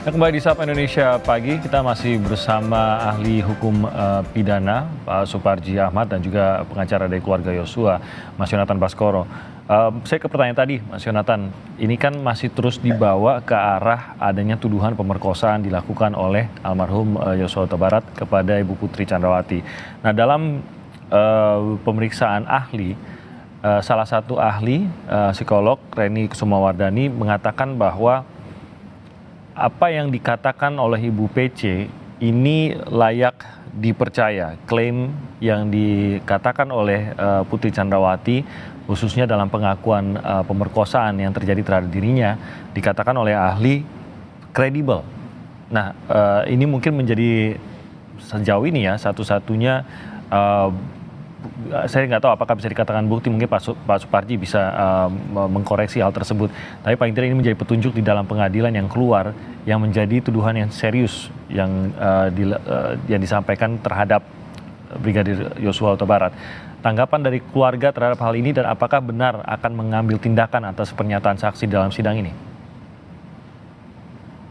Kembali di Sapa Indonesia Pagi, kita masih bersama ahli hukum pidana Pak Suparji Ahmad dan juga pengacara dari keluarga Yosua, Mas Yonatan Baskoro. Saya ke pertanyaan tadi, Mas Yonatan, ini kan masih terus dibawa ke arah adanya tuduhan pemerkosaan dilakukan oleh almarhum Yosua Huta Barat kepada Ibu Putri Chandrawati. Nah, dalam pemeriksaan ahli, salah satu ahli psikolog Reni Kusumawardani mengatakan bahwa apa yang dikatakan oleh Ibu PC ini layak dipercaya. Klaim yang dikatakan oleh Putri Chandrawati, khususnya dalam pengakuan pemerkosaan yang terjadi terhadap dirinya, dikatakan oleh ahli kredibel. Nah, ini mungkin menjadi sejauh ini ya satu-satunya, saya nggak tahu apakah bisa dikatakan bukti, mungkin Pak Suparji bisa mengkoreksi hal tersebut. Tapi paling tidak ini menjadi petunjuk di dalam pengadilan yang keluar, yang menjadi tuduhan yang serius yang disampaikan terhadap Brigadir Yosua Huta Barat. Tanggapan dari keluarga terhadap hal ini dan apakah benar akan mengambil tindakan atas pernyataan saksi dalam sidang ini?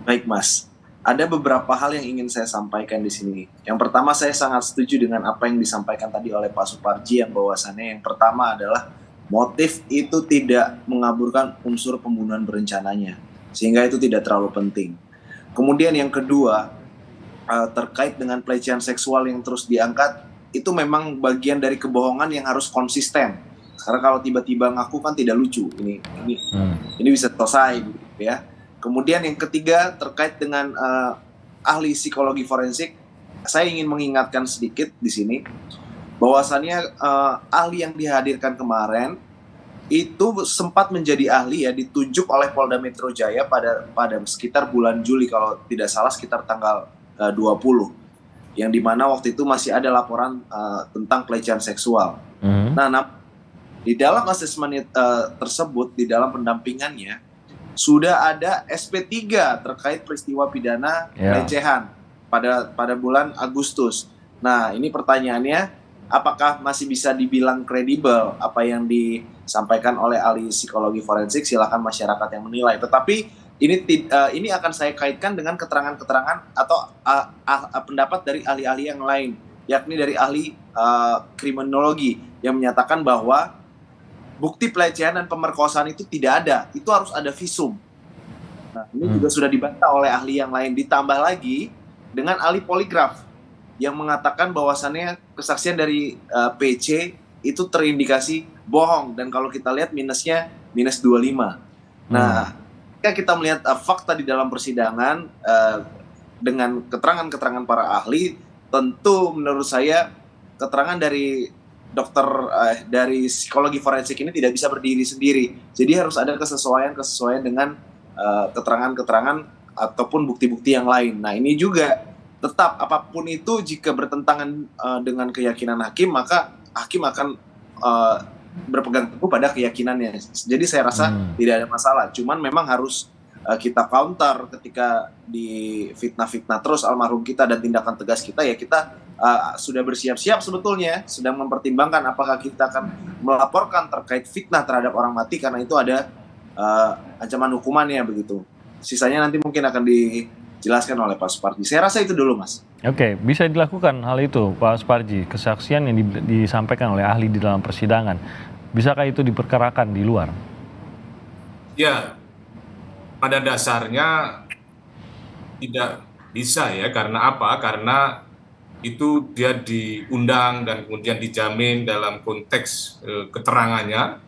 Baik, Mas. Ada beberapa hal yang ingin saya sampaikan di sini. Yang pertama, saya sangat setuju dengan apa yang disampaikan tadi oleh Pak Suparji, yang bahwasannya yang pertama adalah motif itu tidak mengaburkan unsur pembunuhan berencananya, sehingga itu tidak terlalu penting. Kemudian yang kedua, terkait dengan pelecehan seksual yang terus diangkat, itu memang bagian dari kebohongan yang harus konsisten. Karena kalau tiba-tiba ngaku kan tidak lucu. Ini bisa selesai, gitu ya. Kemudian yang ketiga terkait dengan ahli psikologi forensik, saya ingin mengingatkan sedikit di sini bahwasannya ahli yang dihadirkan kemarin itu sempat menjadi ahli ya, ditunjuk oleh Polda Metro Jaya pada sekitar bulan Juli kalau tidak salah, sekitar tanggal 20, yang dimana waktu itu masih ada laporan tentang pelecehan seksual. Nah, di dalam asesmen tersebut, di dalam pendampingannya sudah ada SP3 terkait peristiwa pidana pelecehan pada bulan Agustus. Nah, ini pertanyaannya, apakah masih bisa dibilang kredibel apa yang disampaikan oleh ahli psikologi forensik? Silakan masyarakat yang menilai. Tetapi ini akan saya kaitkan dengan keterangan-keterangan atau pendapat dari ahli-ahli yang lain, yakni dari ahli kriminologi yang menyatakan bahwa bukti pelecehan dan pemerkosaan itu tidak ada, itu harus ada visum. Nah, ini juga sudah dibantah oleh ahli yang lain, ditambah lagi dengan ahli poligraf yang mengatakan bahwasannya kesaksian dari PC itu terindikasi bohong, dan kalau kita lihat minusnya minus 25. Nah, ketika kita melihat fakta di dalam persidangan dengan keterangan-keterangan para ahli, tentu menurut saya keterangan dari dokter dari psikologi forensik ini tidak bisa berdiri sendiri. Jadi harus ada kesesuaian dengan keterangan-keterangan ataupun bukti-bukti yang lain. Nah, ini juga tetap apapun itu jika bertentangan dengan keyakinan hakim, maka hakim akan berpegang teguh pada keyakinannya. Jadi saya rasa tidak ada masalah. Cuman memang harus kita counter ketika di fitnah-fitnah terus almarhum kita dan tindakan tegas kita, ya kita sudah bersiap-siap sebetulnya, sedang mempertimbangkan apakah kita akan melaporkan terkait fitnah terhadap orang mati, karena itu ada ancaman hukumannya begitu. Sisanya nanti mungkin akan dijelaskan oleh Pak Suparji. Saya rasa itu dulu, Mas. Oke, bisa dilakukan hal itu, Pak Suparji. Kesaksian yang disampaikan oleh ahli di dalam persidangan, bisakah itu diperkarakan di luar? Ya, pada dasarnya tidak bisa ya. Karena apa? Karena itu dia diundang dan kemudian dijamin dalam konteks keterangannya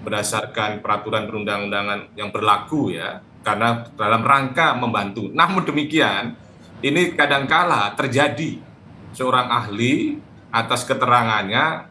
berdasarkan peraturan perundang-undangan yang berlaku ya, karena dalam rangka membantu. Namun demikian, ini kadangkala terjadi seorang ahli atas keterangannya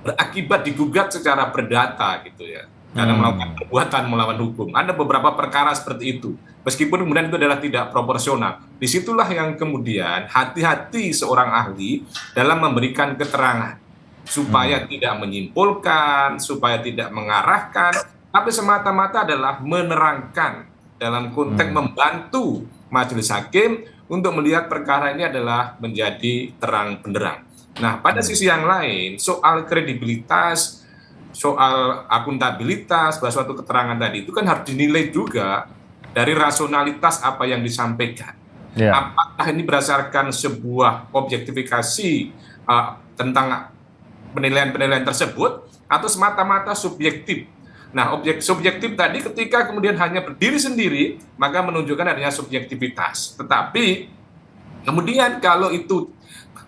berakibat digugat secara perdata gitu ya, karena melakukan perbuatan melawan hukum. Ada beberapa perkara seperti itu, meskipun kemudian itu adalah tidak proporsional. Disitulah yang kemudian hati-hati seorang ahli dalam memberikan keterangan, supaya tidak menyimpulkan, supaya tidak mengarahkan, tapi semata-mata adalah menerangkan dalam konteks membantu majelis hakim untuk melihat perkara ini adalah menjadi terang benderang. Nah, pada sisi yang lain, soal kredibilitas, soal akuntabilitas bahwa suatu keterangan tadi itu kan harus dinilai juga dari rasionalitas apa yang disampaikan. Ya. Apakah ini berdasarkan sebuah objektifikasi tentang penilaian-penilaian tersebut atau semata-mata subjektif. Nah, subjektif tadi ketika kemudian hanya berdiri sendiri, maka menunjukkan adanya subjektivitas. Tetapi kemudian kalau itu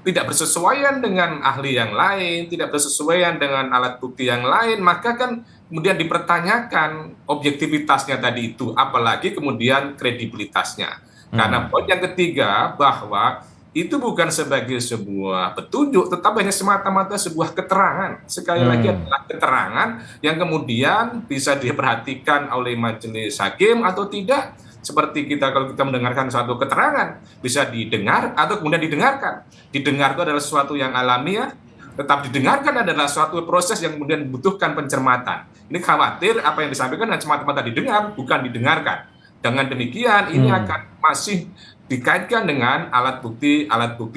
tidak bersesuaian dengan ahli yang lain, tidak bersesuaian dengan alat bukti yang lain, maka kan kemudian dipertanyakan objektivitasnya tadi itu, apalagi kemudian kredibilitasnya. Karena poin yang ketiga bahwa itu bukan sebagai sebuah petunjuk, tetapi hanya semata-mata sebuah keterangan. Sekali lagi adalah keterangan yang kemudian bisa diperhatikan oleh majelis hakim atau tidak. Seperti kalau kita mendengarkan suatu keterangan, bisa didengar atau kemudian didengarkan. Didengar itu adalah sesuatu yang alamiah, tetap didengarkan adalah suatu proses yang kemudian membutuhkan pencermatan. Ini khawatir apa yang disampaikan hanya semata-mata didengar, bukan didengarkan. Dengan demikian, ini akan masih dikaitkan dengan alat bukti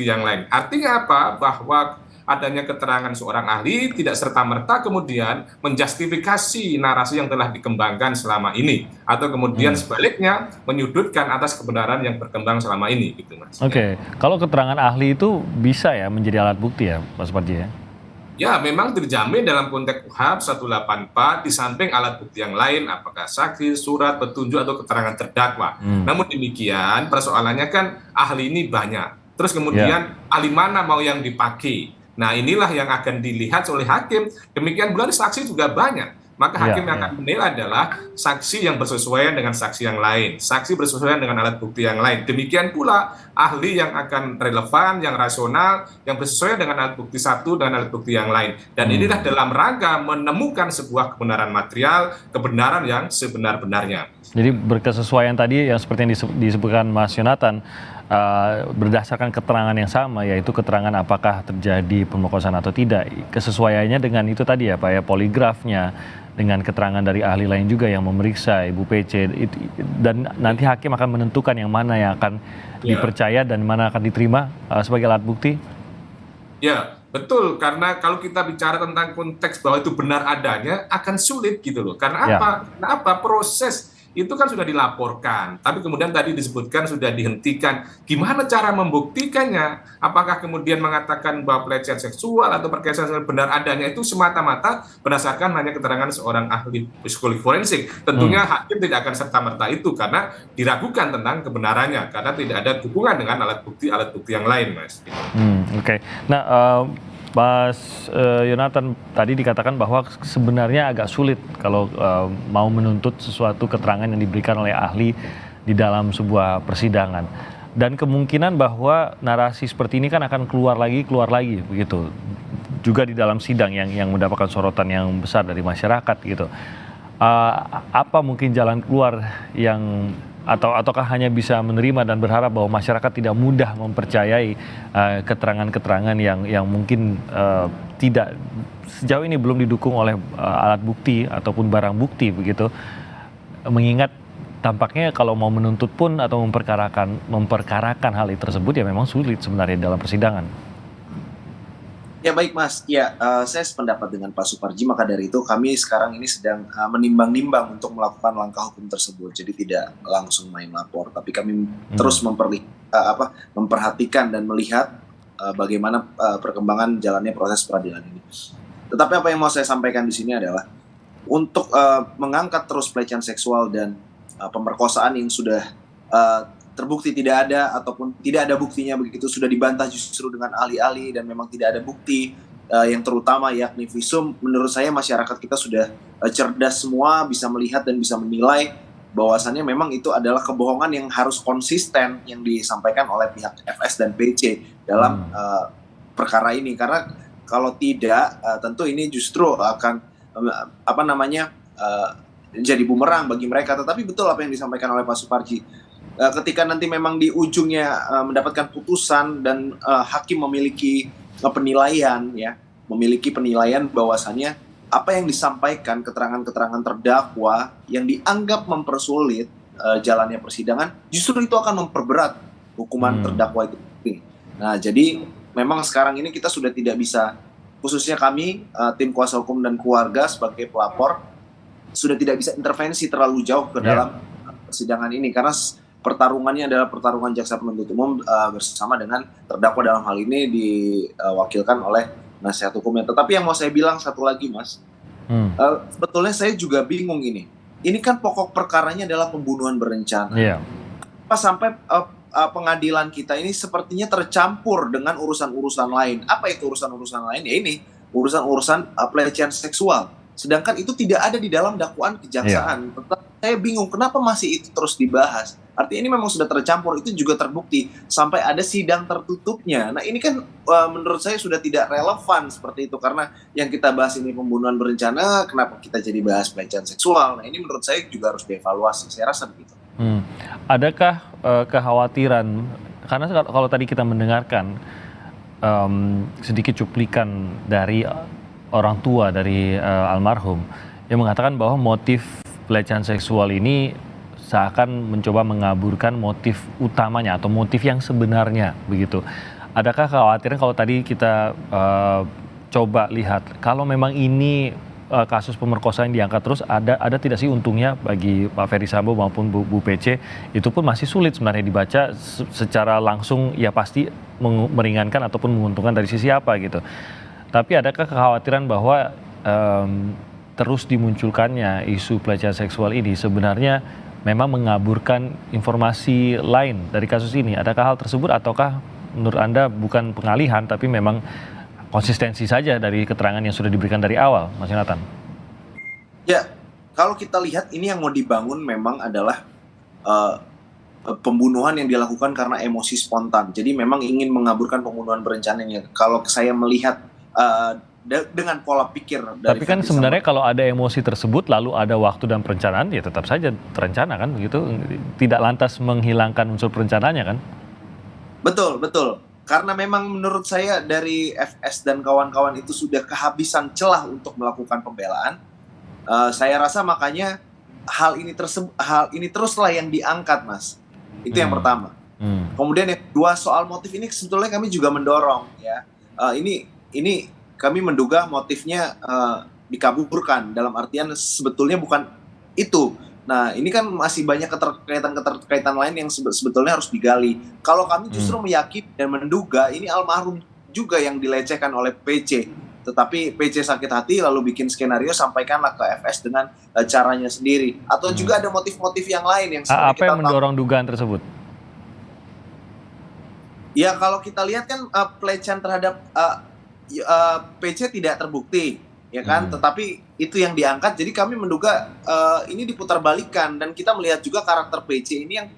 yang lain. Artinya apa? Bahwa adanya keterangan seorang ahli tidak serta-merta kemudian menjustifikasi narasi yang telah dikembangkan selama ini, atau kemudian sebaliknya menyudutkan atas kebenaran yang berkembang selama ini, gitu Mas. Oke. Kalau keterangan ahli itu bisa ya menjadi alat bukti ya, Mas Suparji ya? Ya, memang terjamin dalam konteks UHAP 184 di samping alat bukti yang lain, apakah saksi, surat, petunjuk, atau keterangan terdakwa. Namun demikian, persoalannya kan ahli ini banyak. Terus kemudian ahli mana mau yang dipakai? Nah, inilah yang akan dilihat oleh hakim. Demikian pula saksi juga banyak. Maka hakim yang akan menilai adalah saksi yang bersesuaian dengan saksi yang lain, saksi bersesuaian dengan alat bukti yang lain. Demikian pula ahli yang akan relevan, yang rasional, yang bersesuaian dengan alat bukti satu dan alat bukti yang lain. Dan inilah dalam rangka menemukan sebuah kebenaran material, kebenaran yang sebenar-benarnya. Jadi berkesesuaian tadi yang seperti yang disebutkan Mas Yonatan, berdasarkan keterangan yang sama, yaitu keterangan apakah terjadi pemerkosaan atau tidak. Kesesuaiannya dengan itu tadi ya Pak ya, poligrafnya, dengan keterangan dari ahli lain juga yang memeriksa Ibu PC, dan nanti hakim akan menentukan yang mana yang akan dipercaya dan mana akan diterima sebagai alat bukti. Ya, betul, karena kalau kita bicara tentang konteks bahwa itu benar adanya akan sulit gitu loh. Karena apa? Karena apa? Proses itu kan sudah dilaporkan, tapi kemudian tadi disebutkan sudah dihentikan. Gimana cara membuktikannya? Apakah kemudian mengatakan bahwa pelecehan seksual atau perkosaan benar adanya itu semata-mata berdasarkan hanya keterangan seorang ahli psikologi forensik? Tentunya hakim tidak akan serta-merta itu karena diragukan tentang kebenarannya, karena tidak ada hubungan dengan alat bukti yang lain, Mas. Oke. Nah, Mas Yonatan, tadi dikatakan bahwa sebenarnya agak sulit kalau mau menuntut sesuatu keterangan yang diberikan oleh ahli di dalam sebuah persidangan. Dan kemungkinan bahwa narasi seperti ini kan akan keluar lagi begitu. Juga di dalam sidang yang mendapatkan sorotan yang besar dari masyarakat gitu. Apa mungkin jalan keluar yang ataukah hanya bisa menerima dan berharap bahwa masyarakat tidak mudah mempercayai keterangan-keterangan yang mungkin tidak sejauh ini belum didukung oleh alat bukti ataupun barang bukti begitu, mengingat tampaknya kalau mau menuntut pun atau memperkarakan hal tersebut ya memang sulit sebenarnya dalam persidangan. Ya baik Mas, ya saya sependapat dengan Pak Suparji, maka dari itu kami sekarang ini sedang menimbang-nimbang untuk melakukan langkah hukum tersebut. Jadi tidak langsung main lapor, tapi kami terus memperhatikan dan melihat bagaimana perkembangan jalannya proses peradilan ini. Tetapi apa yang mau saya sampaikan di sini adalah untuk mengangkat terus pelecehan seksual dan pemerkosaan yang sudah terbukti tidak ada ataupun tidak ada buktinya begitu, sudah dibantah justru dengan ahli-ahli dan memang tidak ada bukti yang terutama yakni visum. Menurut saya masyarakat kita sudah cerdas semua, bisa melihat dan bisa menilai bahwasannya memang itu adalah kebohongan yang harus konsisten yang disampaikan oleh pihak FS dan PC dalam perkara ini. Karena kalau tidak tentu ini justru akan jadi bumerang bagi mereka. Tetapi betul apa yang disampaikan oleh Pak Suparji. Ketika nanti memang di ujungnya mendapatkan putusan dan hakim memiliki penilaian bahwasannya apa yang disampaikan keterangan-keterangan terdakwa yang dianggap mempersulit jalannya persidangan, justru itu akan memperberat hukuman terdakwa itu. Nah, jadi memang sekarang ini kita sudah tidak bisa, khususnya kami tim kuasa hukum dan keluarga sebagai pelapor, sudah tidak bisa intervensi terlalu jauh ke dalam persidangan ini karena pertarungannya adalah pertarungan jaksa penuntut umum bersama dengan terdakwa dalam hal ini diwakilkan oleh nasihat hukumnya. Tetapi yang mau saya bilang satu lagi, Mas, sebetulnya saya juga bingung ini. Ini kan pokok perkaranya adalah pembunuhan berencana. Iya. Pas sampai pengadilan kita ini sepertinya tercampur dengan urusan-urusan lain. Apa itu urusan-urusan lain? Ya ini urusan-urusan pelecehan seksual. Sedangkan itu tidak ada di dalam dakwaan kejaksaan. Tetap saya bingung kenapa masih itu terus dibahas. Artinya ini memang sudah tercampur, itu juga terbukti sampai ada sidang tertutupnya. Nah ini kan menurut saya sudah tidak relevan seperti itu karena yang kita bahas ini pembunuhan berencana, kenapa kita jadi bahas pelecehan seksual? Nah ini menurut saya juga harus dievaluasi. Saya rasa begitu. Adakah kekhawatiran, karena kalau tadi kita mendengarkan sedikit cuplikan dari orang tua dari almarhum yang mengatakan bahwa motif pelecehan seksual ini seakan mencoba mengaburkan motif utamanya atau motif yang sebenarnya begitu. Adakah kekhawatiran kalau tadi kita coba lihat kalau memang ini kasus pemerkosaan yang diangkat terus ada tidak sih untungnya bagi Pak Ferry Sambo maupun Bu Pece, itu pun masih sulit sebenarnya dibaca secara langsung, ya pasti meringankan ataupun menguntungkan dari sisi apa gitu. Tapi adakah kekhawatiran bahwa terus dimunculkannya isu pelecehan seksual ini sebenarnya memang mengaburkan informasi lain dari kasus ini? Adakah hal tersebut ataukah menurut Anda bukan pengalihan tapi memang konsistensi saja dari keterangan yang sudah diberikan dari awal, Mas Yonatan? Ya, kalau kita lihat ini yang mau dibangun memang adalah pembunuhan yang dilakukan karena emosi spontan. Jadi memang ingin mengaburkan pembunuhan berencananya. Kalau saya melihat dengan pola pikir dari tapi kan sebenarnya kalau ada emosi tersebut lalu ada waktu dan perencanaan, ya tetap saja terencana kan begitu, tidak lantas menghilangkan unsur perencanaannya kan? Betul, betul. Karena memang menurut saya dari FS dan kawan-kawan itu sudah kehabisan celah untuk melakukan pembelaan. Saya rasa makanya hal ini teruslah yang diangkat, Mas. Itu yang pertama. Kemudian yang kedua, soal motif ini sebetulnya kami juga mendorong ya. Ini kami menduga motifnya dikaburkan dalam artian sebetulnya bukan itu. Nah ini kan masih banyak keterkaitan lain yang sebetulnya harus digali. Kalau kami justru meyakini dan menduga ini almarhum juga yang dilecehkan oleh PC. Tetapi PC sakit hati lalu bikin skenario sampaikanlah ke FS dengan caranya sendiri. Atau juga ada motif-motif yang lain yang seperti apa yang mendorong dugaan tersebut? Ya kalau kita lihat kan pelecehan terhadap PC tidak terbukti, ya kan? Tetapi itu yang diangkat. Jadi kami menduga ini diputarbalikan dan kita melihat juga karakter PC ini yang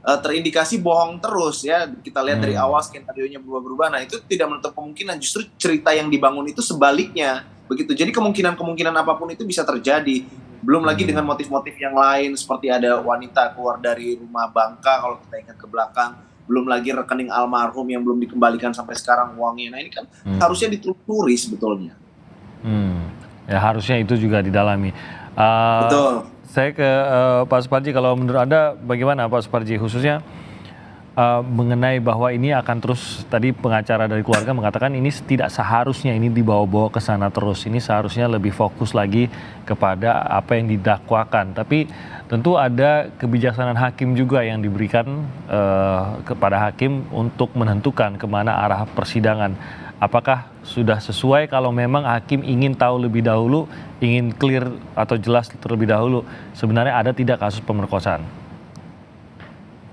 terindikasi bohong terus ya. Kita lihat dari awal skenario-nya berubah-berubah. Nah itu tidak menutup kemungkinan justru cerita yang dibangun itu sebaliknya begitu. Jadi kemungkinan apapun itu bisa terjadi. Belum lagi dengan motif-motif yang lain seperti ada wanita keluar dari rumah bangka kalau kita ingat ke belakang. Belum lagi rekening almarhum yang belum dikembalikan sampai sekarang uangnya. Nah ini kan harusnya ditelusuri sebetulnya. Ya harusnya itu juga didalami. Betul. Saya ke Pak Suparji, kalau menurut Anda bagaimana Pak Suparji, khususnya mengenai bahwa ini akan terus, tadi pengacara dari keluarga mengatakan ini tidak seharusnya ini dibawa-bawa ke sana terus, ini seharusnya lebih fokus lagi kepada apa yang didakwakan. Tapi tentu ada kebijaksanaan hakim juga yang diberikan kepada hakim untuk menentukan kemana arah persidangan. Apakah sudah sesuai kalau memang hakim ingin tahu lebih dahulu, ingin clear atau jelas terlebih dahulu, sebenarnya ada tidak kasus pemerkosaan?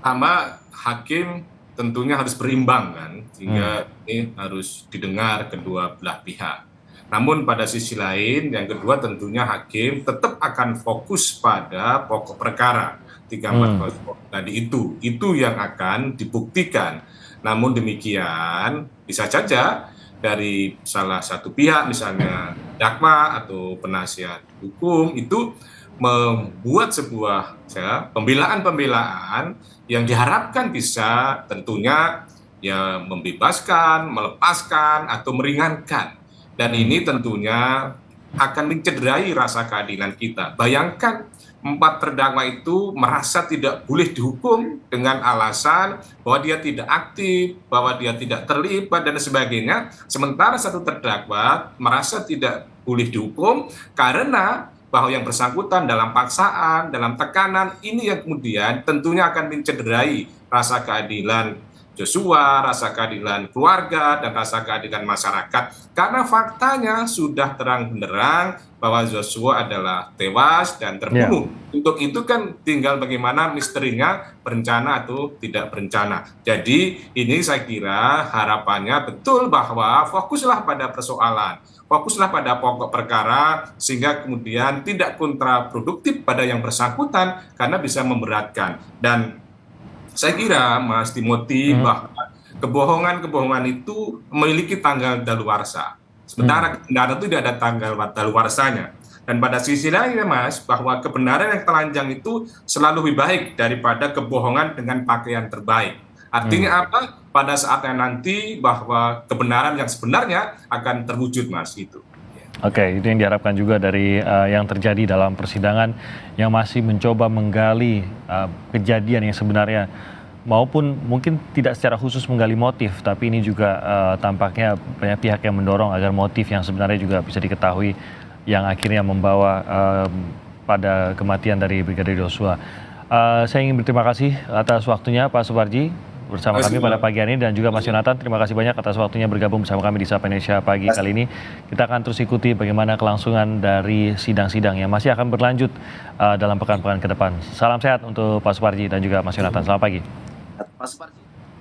Pertama, hakim tentunya harus berimbang kan, sehingga ini harus didengar kedua belah pihak. Namun pada sisi lain, yang kedua tentunya hakim tetap akan fokus pada pokok perkara 340 tadi itu yang akan dibuktikan. Namun demikian bisa saja dari salah satu pihak, misalnya dakwa atau penasihat hukum, itu membuat sebuah pembelaan-pembelaan yang diharapkan bisa tentunya ya membebaskan, melepaskan atau meringankan. Dan ini tentunya akan mencederai rasa keadilan kita. Bayangkan 4 terdakwa itu merasa tidak boleh dihukum dengan alasan bahwa dia tidak aktif, bahwa dia tidak terlibat dan sebagainya. Sementara satu terdakwa merasa tidak boleh dihukum karena bahwa yang bersangkutan dalam paksaan, dalam tekanan, ini yang kemudian tentunya akan mencederai rasa keadilan Joshua, rasa keadilan keluarga, dan rasa keadilan masyarakat. Karena faktanya sudah terang benderang bahwa Joshua adalah tewas dan terbunuh. Untuk itu kan tinggal bagaimana misterinya berencana atau tidak berencana. Jadi ini saya kira harapannya betul bahwa fokuslah pada persoalan, fokuslah pada pokok perkara, sehingga kemudian tidak kontraproduktif pada yang bersangkutan karena bisa memberatkan. Dan saya kira Mas Timothy bahwa kebohongan-kebohongan itu memiliki tanggal daluarsa. Sementara kebenaran itu tidak ada tanggal daluarsanya. Dan pada sisi lain ya Mas, bahwa kebenaran yang telanjang itu selalu lebih baik daripada kebohongan dengan pakaian terbaik. Artinya apa? Pada saatnya nanti bahwa kebenaran yang sebenarnya akan terwujud Mas, itu. Oke, itu yang diharapkan juga dari yang terjadi dalam persidangan yang masih mencoba menggali kejadian yang sebenarnya, maupun mungkin tidak secara khusus menggali motif, tapi ini juga tampaknya banyak pihak yang mendorong agar motif yang sebenarnya juga bisa diketahui yang akhirnya membawa pada kematian dari Brigadir Joshua. Saya ingin berterima kasih atas waktunya Pak Suparji bersama kami pada pagi hari ini, dan juga Mas Yonatan, terima kasih banyak atas waktunya bergabung bersama kami di Sapa Indonesia Pagi kali ini. Kita akan terus ikuti bagaimana kelangsungan dari sidang-sidang yang masih akan berlanjut dalam pekan-pekan ke depan. Salam sehat untuk Pak Suparji dan juga Mas Yonatan. Selamat pagi. Pak Suparji.